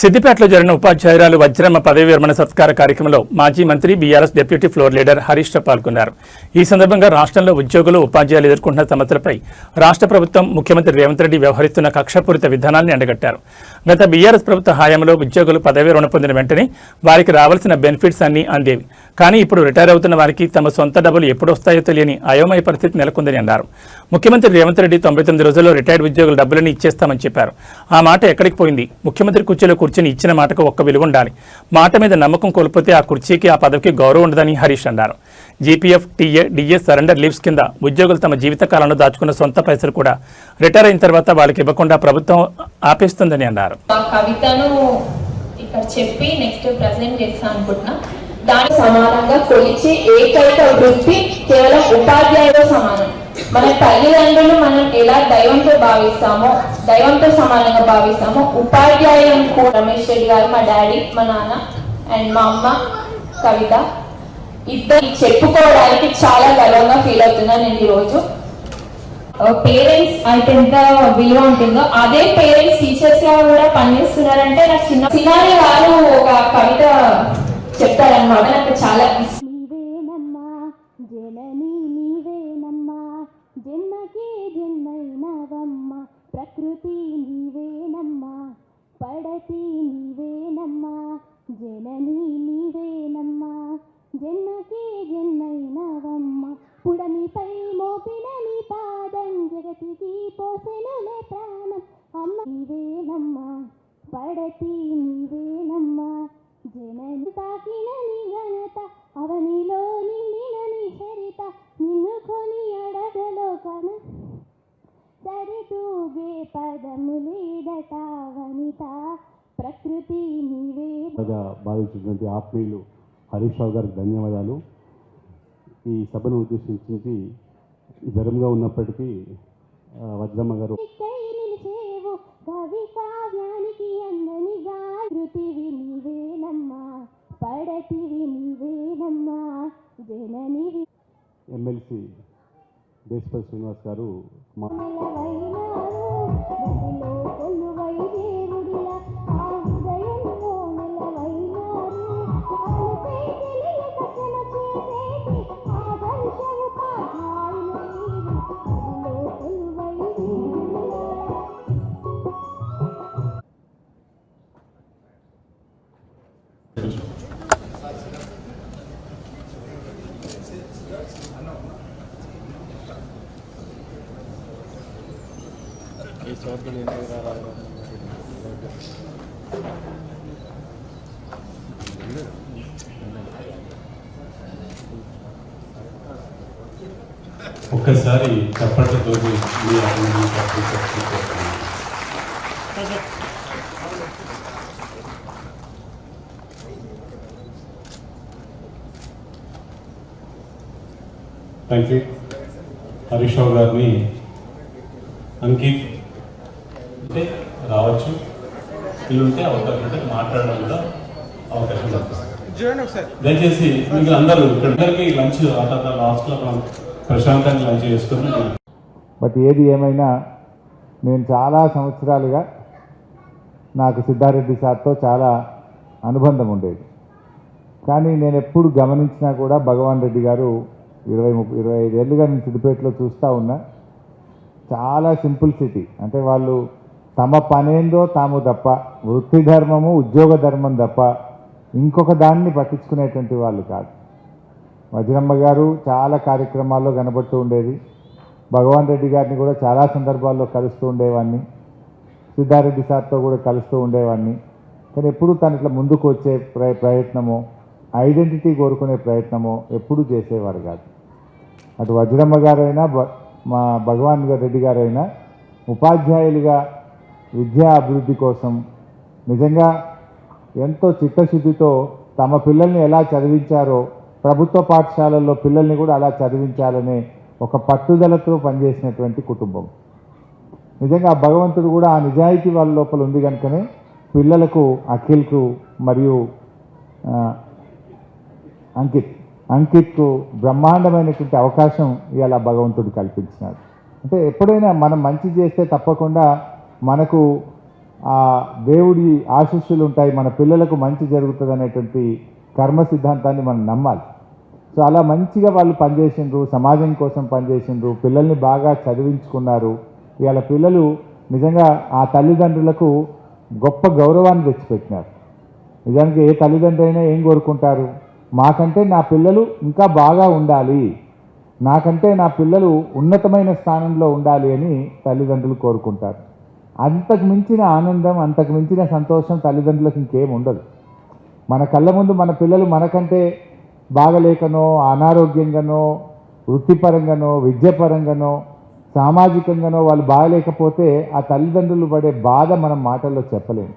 సిద్దిపేటలో జరిగిన ఉపాధ్యాయురాలు వజ్రమ్మ పదవి విరమణ సత్కార కార్యక్రమంలో మాజీ మంత్రి BRS deputy floor leader Harish Rao పాల్గొన్నారు. ఈ సందర్భంగా రాష్ట్రంలో ఉద్యోగులు ఉపాధ్యాయులు ఎదుర్కొంటున్న సమస్యలపై రాష్ట్ర ప్రభుత్వం ముఖ్యమంత్రి రేవంత్ రెడ్డి వ్యవహరిస్తున్న కక్షపూరిత విధానాన్ని ఎండగట్టారు. గత బీఆర్ఎస్ ప్రభుత్వ హయాంలో ఉద్యోగులు పదవి విరమణ పొందిన వెంటనే వారికి రావాల్సిన బెనిఫిట్స్ అన్నీ అందేవి. కానీ ఇప్పుడు రిటైర్ అవుతున్న వారికి తమ సొంత డబ్బులు ఎప్పుడొస్తాయో తెలియని అయోమయ పరిస్థితి నెలకొందని అన్నారు. ముఖ్యమంత్రి రేవంత్ రెడ్డి 99 రోజుల్లో రిటైర్డ్ ఉద్యోగుల డబ్బులని ఇచ్చేస్తామని చెప్పారు. ఆ మాట ఎక్కడికి పోయింది? ముఖ్యమంత్రి కుర్చీలో కూర్చొని ఇచ్చిన మాటకు ఒక్క విలువ ఉండాలి. మాట మీద నమ్మకం కోల్పోతే ఆ కుర్చీకి ఆ పదవికి గౌరవం ఉండదని హరీష్ అన్నారు. GPF, TA, DA surrender leaves కింద ఉద్యోగులు తమ జీవితకాలంలో దాచుకున్న సొంత పైసలు కూడా రిటైర్ అయిన తర్వాత వాళ్ళకి ఇవ్వకుండా ప్రభుత్వం ఆపేస్తుందని అన్నారు. కవితను ఇక్కడ చెప్పి నెక్స్ట్ ప్రెజెంట్ చేస్తా అనుకుంటున్నా. దానికి సమానంగా కొలిచే ఏకైక వృత్తి కేవలం ఉపాధ్యాయుతో సమానం. మన తల్లిదండ్రులు మనం ఎలా దైవంతో భావిస్తామో, దైవంతో సమానంగా భావిస్తామో, ఉపాధ్యాయులను కూడా రమేష్ రెడ్డి గారు, మా డాడీ, మా నాన్న అండ్ మా అమ్మ కవిత ఇద్దరు చెప్పుకోవడానికి చాలా గర్వంగా ఫీల్ అవుతున్నా. నేను ఈరోజు పేరెంట్స్ అయితే ఎంత విలువ ఉంటుందో అదే పేరెంట్స్ టీచర్స్ గా కూడా పనిచేస్తున్నారంటే నాకు చిన్నారి గారు ఒక కవిత చెప్తారనమాట. నాకు చాలా జన్మకే జన్మైనవమ్మ ప్రకృతి నీవేనమ్మా, పడతి నీవేనమ్మా, జనని నీవేనమ్మా, జన్మకే జన్మైనవమ్మ, పుడమిపై మోపిన నీ పాదం జగతికి పోసెనులే ప్రాణం, అమ్మ నీవేనమ్మా, పడతి నీవేనమ్మా, జనని తాకిన నీ ఘనత, అవనిలో నిండిన నీ చరిత, నిన్ను కొని అడగలో కన సరితూగే పదములేదట వనిత, ప్రకృతి నీవే. భావించినటువంటి ఆత్మీయులు హరీష్ రావు గారికి ధన్యవాదాలు. ఈ సభను ఉద్దేశించి జ్వరంగా ఉన్నప్పటికీ వజ్రమ్మ గారు నిలిచేవు కవి కావ్యానికి అందనిగా, కృతివి నీవేనమ్మా, పడతివి నీవేనమ్మా, జనని. ఎమ్మెల్సీ దేశపతి శ్రీనివాస్ గారు ఒక్కసారి చప్పట్లతో థ్యాంక్ యూ. హరీష్ రావు గారిని అంకిత్ రావచ్చు, వీళ్ళుంటే అవకాశం ఉంటే మాట్లాడడం కూడా అవకాశం దొరుకుతుంది. దయచేసి మీకు అందరూ ఇక్కడికి లంచ్ లాస్ట్లో మనం ప్రశాంతంగా లంచ్ చేసుకుని. బట్ ఏది ఏమైనా నేను చాలా సంవత్సరాలుగా నాకు సిద్ధారెడ్డి సార్తో చాలా అనుబంధం ఉండేది. కానీ నేను ఎప్పుడు గమనించినా కూడా భగవాన్ రెడ్డి గారు 20-25 ఏళ్ళుగా నేను సిద్దిపేటలో చూస్తూ ఉన్నా. చాలా సింపుల్సిటీ, అంటే వాళ్ళు తమ పనేందో తాము తప్ప, వృత్తి ధర్మము ఉద్యోగ ధర్మం తప్ప ఇంకొక దాన్ని పట్టించుకునేటువంటి వాళ్ళు కాదు. వజ్రమ్మ గారు చాలా కార్యక్రమాల్లో కనబడుతూ ఉండేది. భగవాన్ రెడ్డి గారిని కూడా చాలా సందర్భాల్లో కలుస్తూ ఉండేవాడిని. సిద్ధారెడ్డి సార్తో కూడా కలుస్తూ ఉండేవాడిని. కానీ ఎప్పుడు తను ఇట్లా ముందుకు వచ్చే ప్రయత్నమో, ఐడెంటిటీ కోరుకునే ప్రయత్నమో ఎప్పుడూ చేసేవారు కాదు. అటు వజ్రమ్మ గారైనా మా భగవాన్ రెడ్డి గారైనా ఉపాధ్యాయులుగా విద్యా అభివృద్ధి కోసం నిజంగా ఎంతో చిత్తశుద్ధితో తమ పిల్లల్ని ఎలా చదివించారో, ప్రభుత్వ పాఠశాలల్లో పిల్లల్ని కూడా అలా చదివించాలనే ఒక పట్టుదలతో పనిచేసినటువంటి కుటుంబం. నిజంగా భగవంతుడు కూడా ఆ నిజాయితీ వాళ్ళ లోపల ఉంది కనుకనే పిల్లలకు అఖిల్కు మరియు అంకిత్కు బ్రహ్మాండమైనటువంటి అవకాశం ఇవాళ భగవంతుడు కల్పించినాడు. అంటే ఎప్పుడైనా మనం మంచి చేస్తే తప్పకుండా మనకు ఆ దేవుడి ఆశీస్సులు ఉంటాయి, మన పిల్లలకు మంచి జరుగుతుంది అనేటువంటి కర్మ సిద్ధాంతాన్ని మనం నమ్మాలి. సో అలా మంచిగా వాళ్ళు పనిచేసిండ్రు, సమాజం కోసం పనిచేసిండ్రు, పిల్లల్ని బాగా చదివించుకున్నారు. ఇవాళ పిల్లలు నిజంగా ఆ తల్లిదండ్రులకు గొప్ప గౌరవాన్ని తెచ్చిపెట్టినారు. నిజానికి ఏ తల్లిదండ్రులు అయినా ఏం కోరుకుంటారు, మాకంటే నా పిల్లలు ఇంకా బాగా ఉండాలి, నాకంటే నా పిల్లలు ఉన్నతమైన స్థానంలో ఉండాలి అని తల్లిదండ్రులు కోరుకుంటారు. అంతకు మించిన ఆనందం, అంతకు మించిన సంతోషం తల్లిదండ్రులకు ఇంకేం ఉండదు. మన కళ్ళ ముందు మన పిల్లలు మనకంటే బాగలేకనో, అనారోగ్యంగానో, వృత్తిపరంగానో, విద్యాపరంగానో, సామాజికంగానో వాళ్ళు బాగలేకపోతే ఆ తల్లిదండ్రులు పడే బాధ మనం మాటల్లో చెప్పలేము.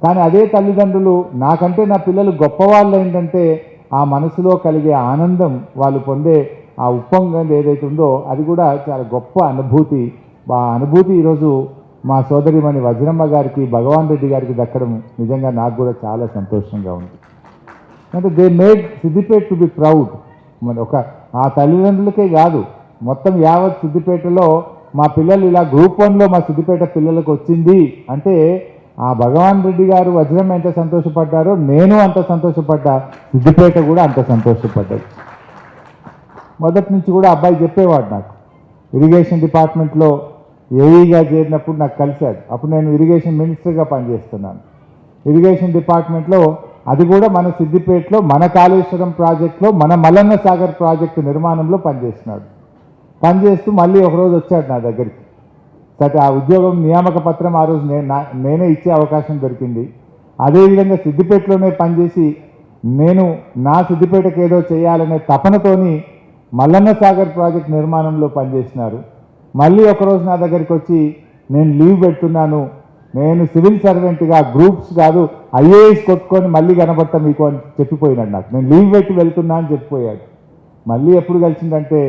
కానీ అదే తల్లిదండ్రులు నాకంటే నా పిల్లలు గొప్పవాళ్ళు ఏంటంటే ఆ మనసులో కలిగే ఆనందం, వాళ్ళు పొందే ఆ ఉప్పొంగం ఏదైతే ఉందో అది కూడా చాలా గొప్ప అనుభూతి. ఆ అనుభూతి ఈరోజు మా సోదరిమణి వజ్రమ్మ గారికి, భగవాన్ రెడ్డి గారికి దక్కడం నిజంగా నాకు కూడా చాలా సంతోషంగా ఉంది. అంటే they made Siddipet to be proud. మరి ఒక ఆ తల్లిదండ్రులకే కాదు, మొత్తం యావత్ సిద్దిపేటలో మా పిల్లలు ఇలా గ్రూప్ 1లో మా సిద్దిపేట పిల్లలకు వచ్చింది అంటే ఆ భగవాన్ రెడ్డి గారు, వజ్రమ్మ ఎంత సంతోషపడ్డారో నేను అంత సంతోషపడ్డా, సిద్దిపేట కూడా అంత సంతోషపడ్డది. మొదటి నుంచి కూడా అబ్బాయి చెప్పేవాడు నాకు, ఇరిగేషన్ డిపార్ట్మెంట్లో ఏఈగా చేరినప్పుడు నాకు కలిశాడు. అప్పుడు నేను ఇరిగేషన్ మినిస్టర్గా పనిచేస్తున్నాను. ఇరిగేషన్ డిపార్ట్మెంట్లో అది కూడా మన సిద్దిపేటలో, మన కాళేశ్వరం ప్రాజెక్టులో, మన మల్లన్న సాగర్ ప్రాజెక్టు నిర్మాణంలో పనిచేస్తున్నాడు. పనిచేస్తూ మళ్ళీ ఒకరోజు వచ్చాడు నా దగ్గరికి. సరే ఆ ఉద్యోగం నియామక పత్రం ఆ రోజు నేనే ఇచ్చే అవకాశం దొరికింది. అదేవిధంగా సిద్దిపేటలోనే పనిచేసి నేను నా సిద్దిపేటకు ఏదో చేయాలనే తపనతోని మల్లన్న సాగర్ ప్రాజెక్ట్ నిర్మాణంలో పనిచేసినారు. మళ్ళీ ఒకరోజు నా దగ్గరికి వచ్చి నేను లీవ్ పెడుతున్నాను, నేను సివిల్ సర్వెంట్గా గ్రూప్స్ కాదు ఐఏఎస్ కొట్టుకొని మళ్ళీ కనబడతా మీకు అని చెప్పిపోయినాడు నాకు. నేను లీవ్ పెట్టి వెళ్తున్నా అని చెప్పిపోయాడు. మళ్ళీ ఎప్పుడు కలిసిందంటే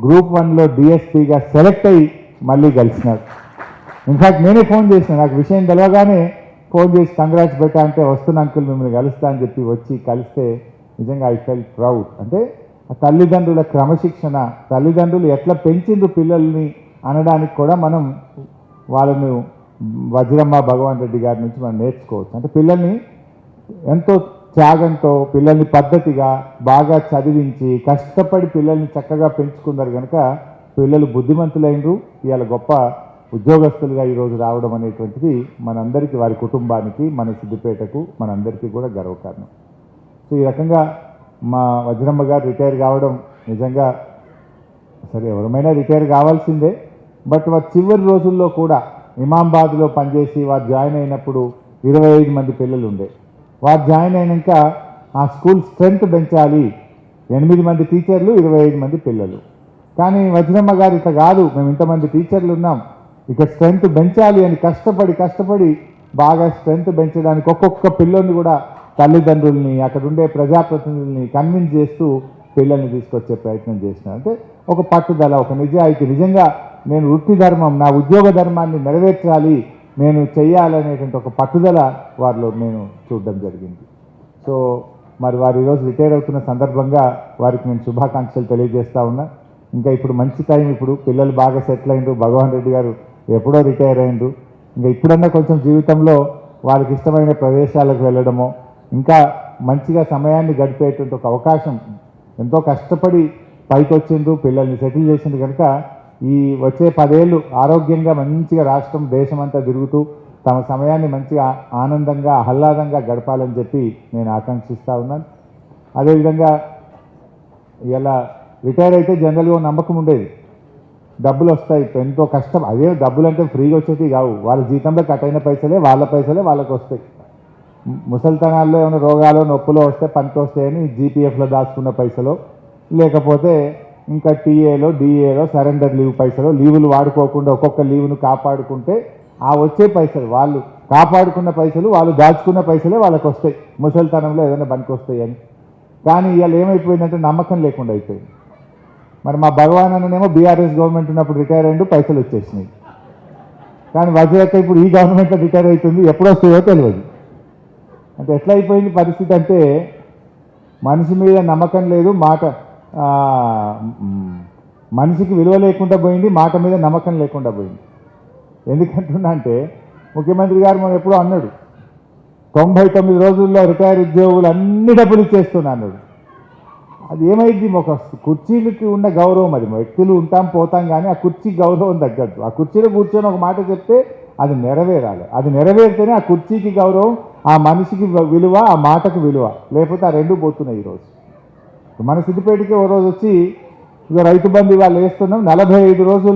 గ్రూప్ 1లో డిఎస్పీగా సెలెక్ట్ అయ్యి మళ్ళీ కలిసినాడు. ఇన్ఫ్యాక్ట్ నేనే ఫోన్ చేసిన, నాకు విషయం తెలవగానే ఫోన్ చేసి కంగ్రాట్స్ పెట్టా అంటే వస్తున్న అంకుల్ మిమ్మల్ని కలుస్తా అని చెప్పి వచ్చి కలిస్తే నిజంగా ఐ ఫెల్ట్ ప్రౌడ్. అంటే ఆ తల్లిదండ్రుల క్రమశిక్షణ, తల్లిదండ్రులు ఎట్లా పెంచిండ్రు పిల్లల్ని అనడానికి కూడా మనం వాళ్ళను వజ్రమ్మ, భగవాన్ రెడ్డి గారి నుంచి మనం నేర్చుకోవచ్చు. అంటే పిల్లల్ని ఎంతో త్యాగంతో, పిల్లల్ని పద్ధతిగా బాగా చదివించి కష్టపడి పిల్లల్ని చక్కగా పెంచుకున్నారు కనుక పిల్లలు బుద్ధిమంతులైనరు, ఇవాళ గొప్ప ఉద్యోగస్తులుగా ఈరోజు రావడం అనేటువంటిది మనందరికీ, వారి కుటుంబానికి, మన సిద్దిపేటకు, మనందరికీ కూడా గర్వకారణం. సో ఈ రకంగా మా వజ్రమ్మ గారు రిటైర్ కావడం నిజంగా, సరే ఎవరమైనా రిటైర్ కావాల్సిందే, బట్ వారి చివరి రోజుల్లో కూడా ఇమాంబాద్లో పనిచేసి వారు జాయిన్ అయినప్పుడు 25 మంది పిల్లలు ఉండే. వారు జాయిన్ అయినాక ఆ స్కూల్ స్ట్రెంత్ పెంచాలి, 8 మంది టీచర్లు, 25 మంది పిల్లలు. కానీ వజ్రమ్మ గారు ఇట్లా కాదు, మేము ఇంతమంది టీచర్లు ఉన్నాం, ఇక స్ట్రెంత్ పెంచాలి అని కష్టపడి బాగా స్ట్రెంత్ పెంచడానికి ఒక్కొక్క పిల్లోని కూడా తల్లిదండ్రుల్ని, అక్కడ ఉండే ప్రజాప్రతినిధుల్ని కన్విన్స్ చేస్తూ పిల్లల్ని తీసుకొచ్చే ప్రయత్నం చేసినారు. అంటే ఒక పట్టుదల, ఒక నిజాయితీ, నిజంగా నేను వృత్తి ధర్మం, నా ఉద్యోగ ధర్మాన్ని నెరవేర్చాలి, నేను చెయ్యాలనేటువంటి ఒక పట్టుదల వారిలో నేను చూడడం జరిగింది. సో మరి వారు ఈరోజు రిటైర్ అవుతున్న సందర్భంగా వారికి నేను శుభాకాంక్షలు తెలియజేస్తా ఉన్నా. ఇంకా ఇప్పుడు మంచి టైం, ఇప్పుడు పిల్లలు బాగా సెటిల్ అయిండ్రు, భగవాన్ రెడ్డి గారు ఎప్పుడో రిటైర్ అయిండ్రు. ఇంకా ఇప్పుడన్నా కొంచెం జీవితంలో వారికి ఇష్టమైన ప్రదేశాలకు వెళ్ళడమో, ఇంకా మంచిగా సమయాన్ని గడిపేటువంటి ఒక అవకాశం, ఎంతో కష్టపడి పైకి వచ్చిండ్రు, పిల్లల్ని సెటిల్ చేసిండ్రు కనుక ఈ వచ్చే 10 ఏళ్ళు ఆరోగ్యంగా మంచిగా రాష్ట్రం, దేశం అంతా తిరుగుతూ తమ సమయాన్ని మంచిగా ఆనందంగా, ఆహ్లాదంగా గడపాలని చెప్పి నేను ఆకాంక్షిస్తూ ఉన్నాను. అదేవిధంగా ఇలా రిటైర్ అయితే జనరల్గా నమ్మకం ఉండేది, డబ్బులు వస్తాయి, ఎంతో కష్టం. అదే డబ్బులు అంటే ఫ్రీగా వచ్చేది కావు, వాళ్ళ జీతంలో కట్ అయిన పైసలే వాళ్ళకి వస్తాయి. ముసలితనాల్లో ఏమైనా రోగాలు, నొప్పులు వస్తే పనికి వస్తాయని జీపీఎఫ్లో దాచుకున్న పైసలు, లేకపోతే ఇంకా టీఏలో, డిఏలో సరెండర్ లీవ్ పైసలు, లీవులు వాడుకోకుండా ఒక్కొక్క లీవును కాపాడుకుంటే ఆ వచ్చే పైసలు, వాళ్ళు కాపాడుకున్న పైసలు, వాళ్ళు దాచుకున్న పైసలే వాళ్ళకి వస్తాయి, ముసలితనంలో ఏదైనా పనికి వస్తాయి అని. కానీ ఇవాళ ఏమైపోయిందంటే నమ్మకం లేకుండా అయిపోయింది. మరి మా భగవాన్ అన్ననేమో బీఆర్ఎస్ గవర్నమెంట్ ఉన్నప్పుడు రిటైర్ అయ్యిండు, పైసలు వచ్చేసినాయి. కానీ వజ్రక్క ఇప్పుడు ఈ గవర్నమెంట్లో రిటైర్ అవుతుంది, ఎప్పుడు వస్తుందో తెలియదు. అంటే ఎట్లా అయిపోయింది పరిస్థితి అంటే మనిషి మీద నమ్మకం లేదు, మనిషికి విలువ లేకుండా పోయింది, మాట మీద నమ్మకం లేకుండా పోయింది. ఎందుకంటున్నా అంటే ముఖ్యమంత్రి గారు మనం ఎప్పుడో అన్నాడు 99 రోజుల్లో రిటైర్ ఉద్యోగులు అన్ని డబ్బులు ఇచ్చేస్తున్నా అన్నాడు. అది ఏమైంది? ఒక కుర్చీలకి ఉన్న గౌరవం, అది వ్యక్తులు ఉంటాం పోతాం కానీ ఆ కుర్చీ గౌరవం తగ్గద్దు. ఆ కుర్చీలో కూర్చొని ఒక మాట చెప్తే అది నెరవేరాలి. అది నెరవేరితేనే ఆ కుర్చీకి గౌరవం, ఆ మనిషికి విలువ, ఆ మాటకు విలువ. లేకపోతే ఆ రెండు పోతున్నాయి. ఈరోజు మన సిద్దిపేటకి ఓ రోజు వచ్చి ఇక రైతు బంధు ఇవాళ వేస్తున్నాం 45 రోజులు